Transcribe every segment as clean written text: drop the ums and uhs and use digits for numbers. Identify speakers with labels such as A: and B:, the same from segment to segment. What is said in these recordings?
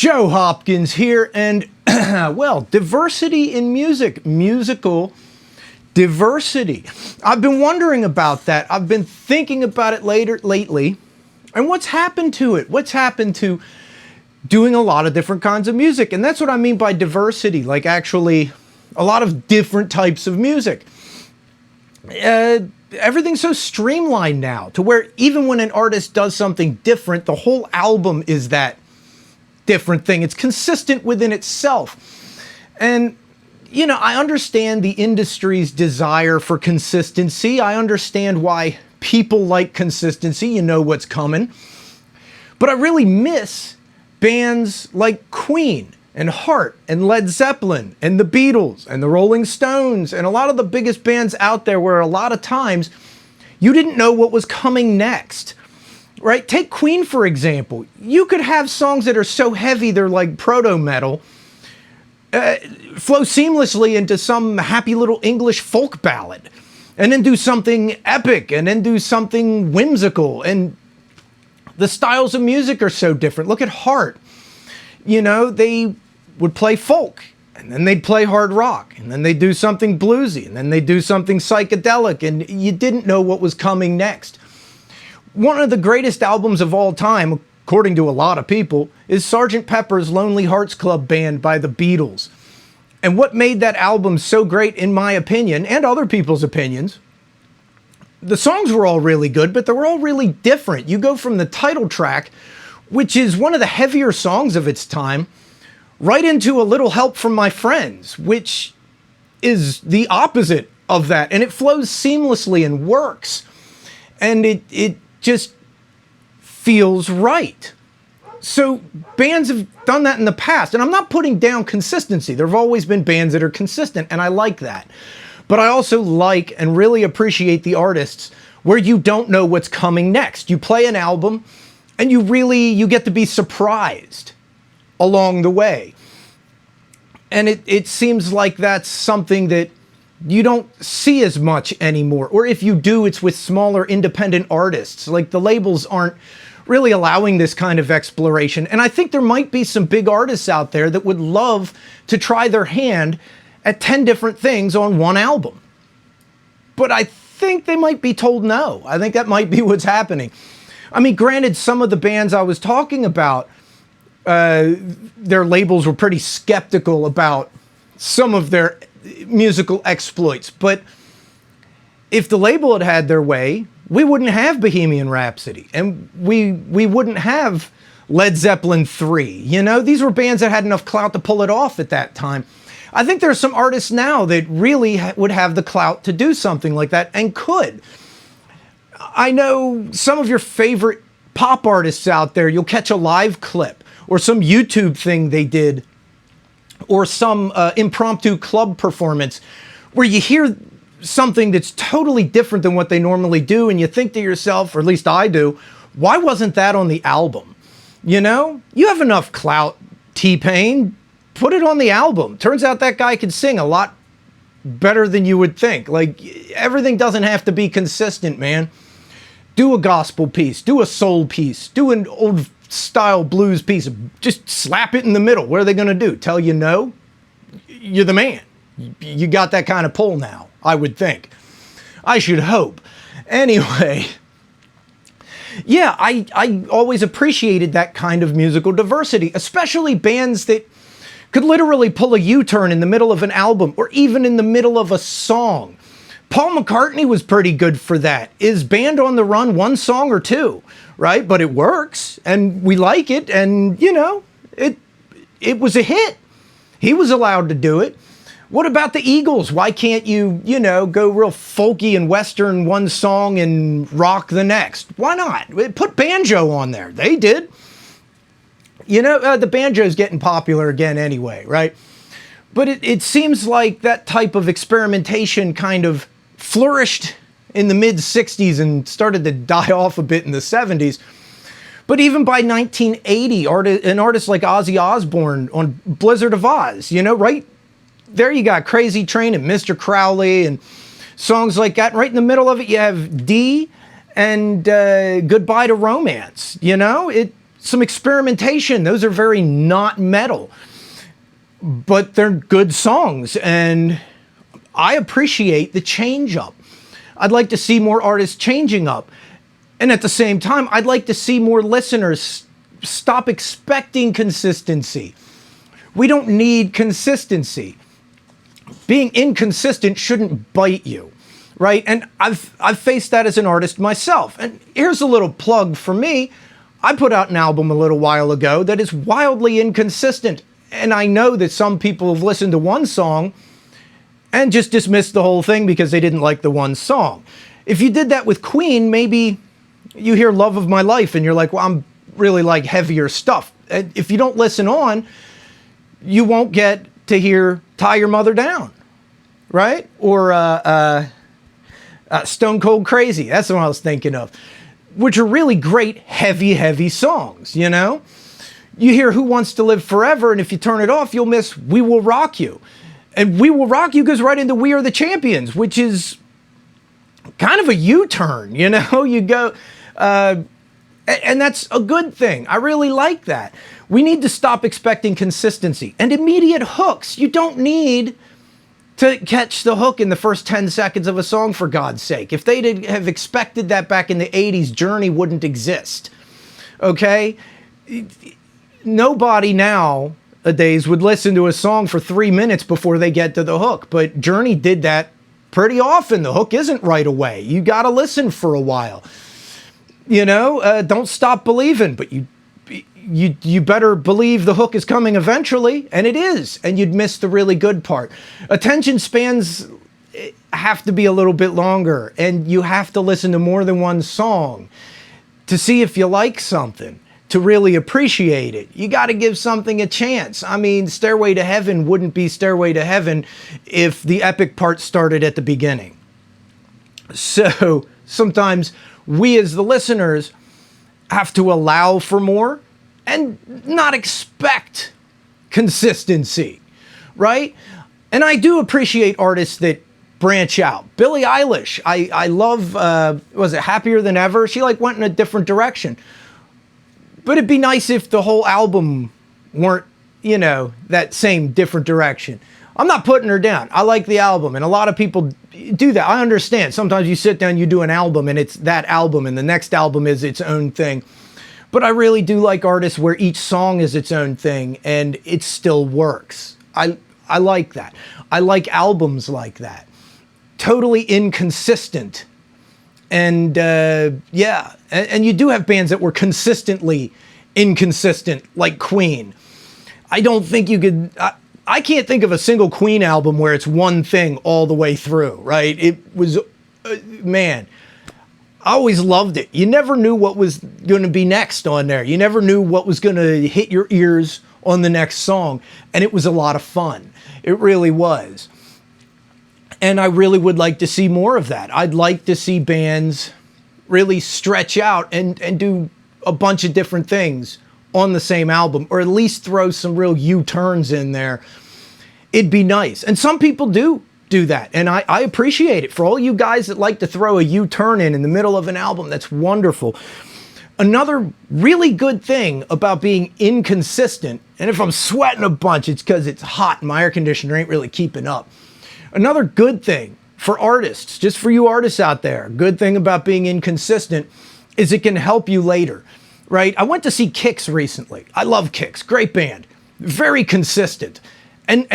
A: Joe Hopkins here, and well, diversity in music, musical diversity. I've been wondering about that. I've been thinking about it lately, and what's happened to it? What's happened to doing a lot of different kinds of music? And that's what I mean by diversity, like actually a lot of different types of music. Everything's so streamlined now to where even when an artist does something different, the whole album is that different thing. It's consistent within itself. And, you know, I understand the industry's desire for consistency. I understand why people like consistency. You know what's coming. But I really miss bands like Queen and Heart and Led Zeppelin and the Beatles and the Rolling Stones and a lot of the biggest bands out there where a lot of times you didn't know what was coming next. Right? Take Queen, for example. You could have songs that are so heavy they're like proto-metal, flow seamlessly into some happy little English folk ballad, and then do something epic, and then do something whimsical. And the styles of music are so different. Look at Heart. You know, they would play folk, and then they'd play hard rock, and then they'd do something bluesy, and then they'd do something psychedelic, and you didn't know what was coming next. One of the greatest albums of all time, according to a lot of people, is Sgt. Pepper's Lonely Hearts Club Band by the Beatles. And what made that album so great, in my opinion, and other people's opinions, the songs were all really good, but they were all really different. You go from the title track, which is one of the heavier songs of its time, right into A Little Help from My Friends, which is the opposite of that. And it flows seamlessly and works. And it just feels right. So bands have done that in the past, and I'm not putting down consistency. There have always been bands that are consistent, and I like that. But I also like and really appreciate the artists where you don't know what's coming next. You play an album, and you get to be surprised along the way. And it seems like that's something that you don't see as much anymore. Or if you do, it's with smaller independent artists. Like the labels aren't really allowing this kind of exploration. And I think there might be some big artists out there that would love to try their hand at 10 different things on one album. But I think they might be told no. I think that might be what's happening. I mean, granted, some of the bands I was talking about, their labels were pretty skeptical about some of their musical exploits, but if the label had had their way, we wouldn't have Bohemian Rhapsody, and we wouldn't have Led Zeppelin 3. You know, these were bands that had enough clout to pull it off at that time. I think there are some artists now that really would have the clout to do something like that and could. I know some of your favorite pop artists out there, you'll catch a live clip or some YouTube thing they did, or some impromptu club performance where you hear something that's totally different than what they normally do, and you think to yourself, or at least I do, why wasn't that on the album? You know, you have enough clout, T-Pain, put it on the album. Turns out that guy can sing a lot better than you would think. Like, everything doesn't have to be consistent, man. Do a gospel piece, do a soul piece, do an old style blues piece, just slap it in the middle. What are they going to do? Tell you no? You're the man. You got that kind of pull now, I would think. I should hope. Anyway, yeah, I always appreciated that kind of musical diversity, especially bands that could literally pull a U-turn in the middle of an album or even in the middle of a song. Paul McCartney was pretty good for that. Is Band on the Run one song or two, right? But it works, and we like it, and, you know, it was a hit. He was allowed to do it. What about the Eagles? Why can't you, you know, go real folky and western one song and rock the next? Why not? Put banjo on there. They did. You know, the banjo's getting popular again anyway, right? But it seems like that type of experimentation kind of flourished in the mid-60s and started to die off a bit in the 70s. But even by 1980, an artist like Ozzy Osbourne on Blizzard of Oz, you know, right there you got Crazy Train and Mr. Crowley and songs like that. Right in the middle of it, you have D and Goodbye to Romance. You know, some experimentation. Those are very not metal, but they're good songs, and I appreciate the change up. I'd like to see more artists changing up. And at the same time, I'd like to see more listeners stop expecting consistency. We don't need consistency. Being inconsistent shouldn't bite you, right? And I've faced that as an artist myself. And here's a little plug for me. I put out an album a little while ago that is wildly inconsistent. And I know that some people have listened to one song and just dismissed the whole thing because they didn't like the one song. If you did that with Queen, maybe you hear Love of My Life and you're like, well, I'm really like heavier stuff. If you don't listen on, you won't get to hear Tie Your Mother Down, right? Or Stone Cold Crazy. That's the one I was thinking of, which are really great, heavy songs, you know? You hear Who Wants to Live Forever, and if you turn it off, you'll miss We Will Rock You. And We Will Rock You goes right into We Are the Champions, which is kind of a U-turn, you know? You go, and that's a good thing. I really like that. We need to stop expecting consistency and immediate hooks. You don't need to catch the hook in the first 10 seconds of a song, for God's sake. If they'd have expected that back in the 80s, Journey wouldn't exist, okay? Nobody nowadays would listen to a song for 3 minutes before they get to the hook, but Journey did that pretty often. The hook isn't right away. You got to listen for a while. You know, don't stop believing, but you better believe the hook is coming eventually, and it is, and you'd miss the really good part. Attention spans have to be a little bit longer, and you have to listen to more than one song to see if you like something, to really appreciate it. You got to give something a chance. I mean, Stairway to Heaven wouldn't be Stairway to Heaven if the epic part started at the beginning. So sometimes we as the listeners have to allow for more and not expect consistency, right? And I do appreciate artists that branch out. Billie Eilish, I love, was it Happier Than Ever? She like went in a different direction. But it'd be nice if the whole album weren't, you know, that same different direction. I'm not putting her down. I like the album, and a lot of people do that. I understand. Sometimes you sit down, you do an album, and it's that album, and the next album is its own thing. But I really do like artists where each song is its own thing, and it still works. I like that. I like albums like that. Totally inconsistent. And yeah, and you do have bands that were consistently inconsistent, like Queen. I don't think you could, I can't think of a single Queen album where it's one thing all the way through, right? It was, man, I always loved it. You never knew what was going to be next on there. You never knew what was going to hit your ears on the next song. And it was a lot of fun. It really was. And I really would like to see more of that. I'd like to see bands really stretch out and do a bunch of different things on the same album, or at least throw some real U-turns in there. It'd be nice. And some people do that, and I appreciate it. For all you guys that like to throw a U-turn in the middle of an album, that's wonderful. Another really good thing about being inconsistent, and if I'm sweating a bunch, it's because it's hot and my air conditioner ain't really keeping up. Another good thing for artists, just for you artists out there, good thing about being inconsistent is it can help you later, right? I went to see Kix recently. I love Kix, great band, very consistent. And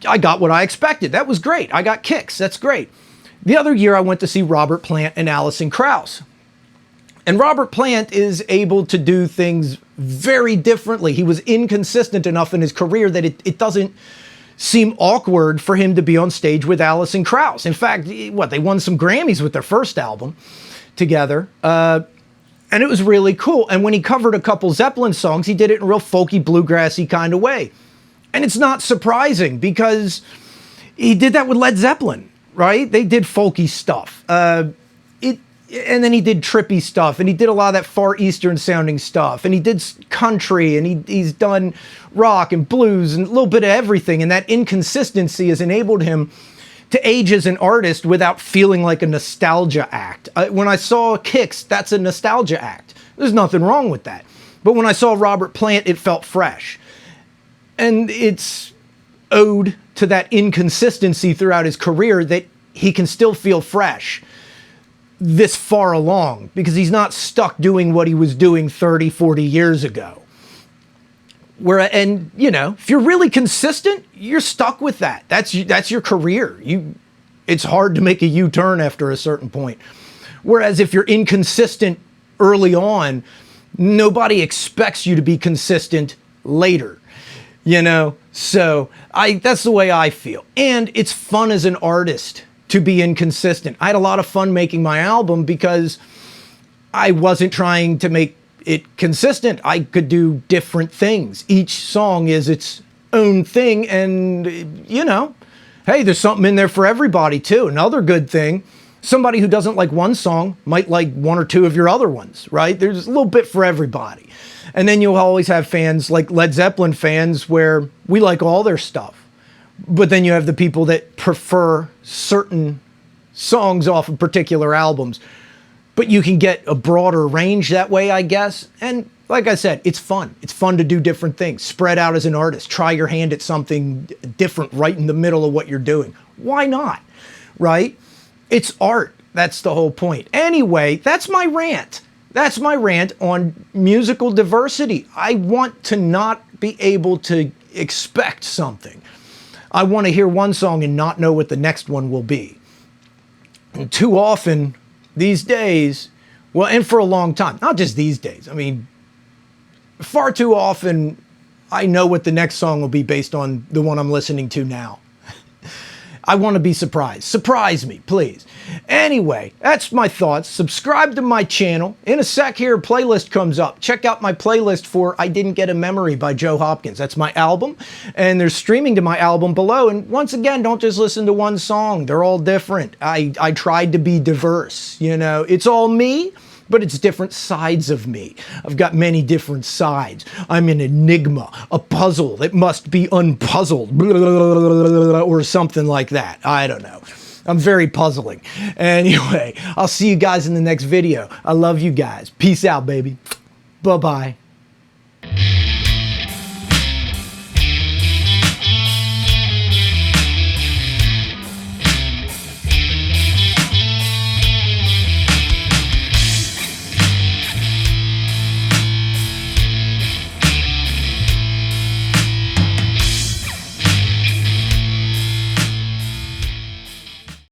A: I got what I expected. That was great. I got Kix, that's great. The other year I went to see Robert Plant and Alison Krauss. And Robert Plant is able to do things very differently. He was inconsistent enough in his career that it doesn't seem awkward for him to be on stage with Alison Krauss. In fact, they won some Grammys with their first album together. And it was really cool. And when he covered a couple Zeppelin songs, he did it in a real folky, bluegrassy kind of way. And it's not surprising because he did that with Led Zeppelin, right? They did folky stuff. And then he did trippy stuff, and he did a lot of that Far Eastern sounding stuff, and he did country, and he's done rock and blues and a little bit of everything, and that inconsistency has enabled him to age as an artist without feeling like a nostalgia act. When I saw Kix, that's a nostalgia act. There's nothing wrong with that. But when I saw Robert Plant, it felt fresh. And it's owed to that inconsistency throughout his career that he can still feel fresh this far along, because he's not stuck doing what he was doing 30, 40 years ago. And you know, if you're really consistent, you're stuck with that. That's your career. It's hard to make a U-turn after a certain point. Whereas if you're inconsistent early on, nobody expects you to be consistent later. You know, so that's the way I feel. And it's fun as an artist to be inconsistent. I had a lot of fun making my album because I wasn't trying to make it consistent. I could do different things. Each song is its own thing, and you know, hey, there's something in there for everybody too. Another good thing, somebody who doesn't like one song might like one or two of your other ones, right? There's a little bit for everybody. And then you'll always have fans like Led Zeppelin fans where we like all their stuff. But then you have the people that prefer certain songs off of particular albums. But you can get a broader range that way, I guess. And like I said, it's fun. It's fun to do different things. Spread out as an artist. Try your hand at something different right in the middle of what you're doing. Why not? Right? It's art. That's the whole point. Anyway, that's my rant. That's my rant on musical diversity. I want to not be able to expect something. I want to hear one song and not know what the next one will be. And too often these days, well, and for a long time, not just these days, I mean, far too often I know what the next song will be based on the one I'm listening to now. I want to be surprised. Surprise me, please. Anyway, that's my thoughts. Subscribe to my channel. In a sec here, a playlist comes up. Check out my playlist for I Didn't Get a Memory by Joe Hopkins. That's my album, and there's streaming to my album below. And once again, don't just listen to one song. They're all different. I tried to be diverse. You know, it's all me, but it's different sides of me. I've got many different sides. I'm an enigma, a puzzle that must be unpuzzled, or something like that. I don't know. I'm very puzzling. Anyway, I'll see you guys in the next video. I love you guys. Peace out, baby. Bye-bye.